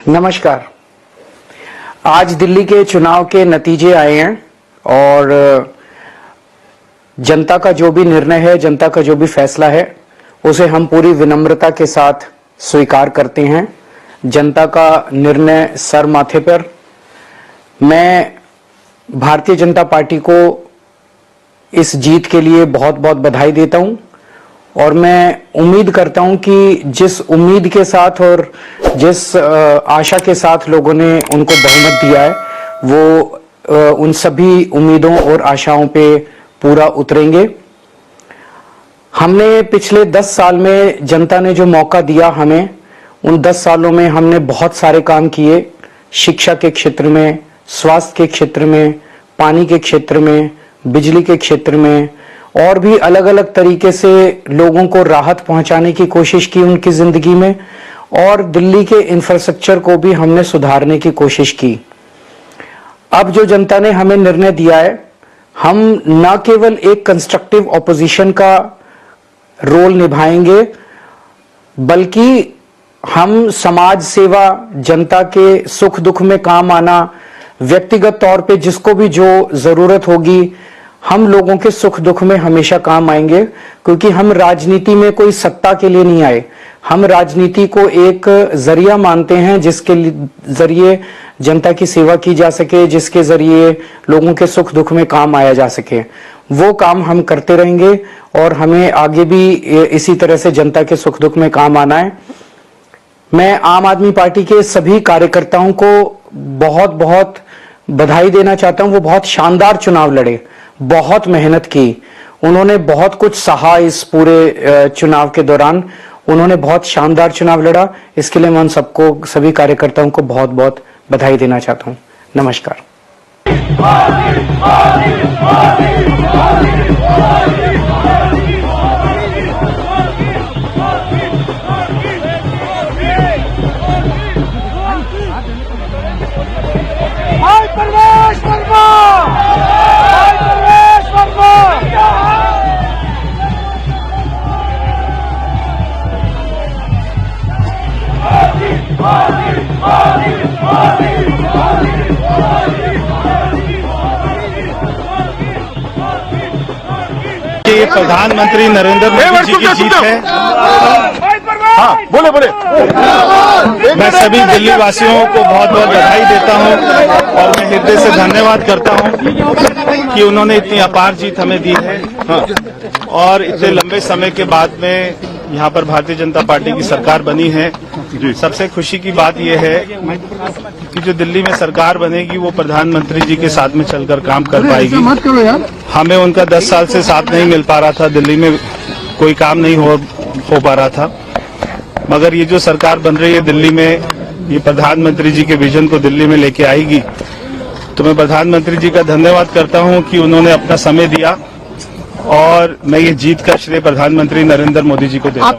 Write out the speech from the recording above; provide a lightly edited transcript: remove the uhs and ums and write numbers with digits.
नमस्कार। आज दिल्ली के चुनाव के नतीजे आए हैं और जनता का जो भी निर्णय है, जनता का जो भी फैसला है, उसे हम पूरी विनम्रता के साथ स्वीकार करते हैं। जनता का निर्णय सर माथे पर। मैं भारतीय जनता पार्टी को इस जीत के लिए बहुत बहुत बधाई देता हूं और मैं उम्मीद करता हूं कि जिस उम्मीद के साथ और जिस आशा के साथ लोगों ने उनको बहुमत दिया है, वो उन सभी उम्मीदों और आशाओं पे पूरा उतरेंगे। हमने पिछले 10 साल में जनता ने जो मौका दिया हमें, उन 10 सालों में हमने बहुत सारे काम किए। शिक्षा के क्षेत्र में, स्वास्थ्य के क्षेत्र में, पानी के क्षेत्र में, बिजली के क्षेत्र में और भी अलग अलग तरीके से लोगों को राहत पहुंचाने की कोशिश की उनकी जिंदगी में, और दिल्ली के इंफ्रास्ट्रक्चर को भी हमने सुधारने की कोशिश की। अब जो जनता ने हमें निर्णय दिया है, हम न केवल एक कंस्ट्रक्टिव ऑपोजिशन का रोल निभाएंगे, बल्कि हम समाज सेवा, जनता के सुख दुख में काम आना, व्यक्तिगत तौर पे जिसको भी जो जरूरत होगी, हम लोगों के सुख दुख में हमेशा काम आएंगे। क्योंकि हम राजनीति में कोई सत्ता के लिए नहीं आए, हम राजनीति को एक जरिया मानते हैं जिसके जरिए जनता की सेवा की जा सके, जिसके जरिए लोगों के सुख दुख में काम आया जा सके। वो काम हम करते रहेंगे और हमें आगे भी इसी तरह से जनता के सुख दुख में काम आना है। मैं आम आदमी पार्टी के सभी कार्यकर्ताओं को बहुत बहुत बधाई देना चाहता हूं। वो बहुत शानदार चुनाव लड़े, बहुत मेहनत की, उन्होंने बहुत कुछ सहा। इस पूरे चुनाव के दौरान उन्होंने बहुत शानदार चुनाव लड़ा। इसके लिए मैं उन सबको, सभी कार्यकर्ताओं को बहुत बहुत बधाई देना चाहता हूं। नमस्कार। ये प्रधानमंत्री नरेंद्र मोदी जी की जीत है। हाँ, बोले। मैं सभी दिल्ली वासियों को बहुत बहुत बधाई देता हूं और मैं हृदय से धन्यवाद करता हूं कि उन्होंने इतनी अपार जीत हमें दी है। और इतने लंबे समय के बाद में यहाँ पर भारतीय जनता पार्टी की सरकार बनी है। सबसे खुशी की बात यह है कि जो दिल्ली में सरकार बनेगी वो प्रधानमंत्री जी के साथ में चलकर काम कर पाएगी। हमें उनका 10 साल से साथ नहीं मिल पा रहा था, दिल्ली में कोई काम नहीं हो पा रहा था, मगर ये जो सरकार बन रही है दिल्ली में, ये प्रधानमंत्री जी के विजन को दिल्ली में लेके आएगी। तो मैं प्रधानमंत्री जी का धन्यवाद करता हूं कि उन्होंने अपना समय दिया और मैं ये जीत का श्रेय प्रधानमंत्री नरेंद्र मोदी जी को देता हूं।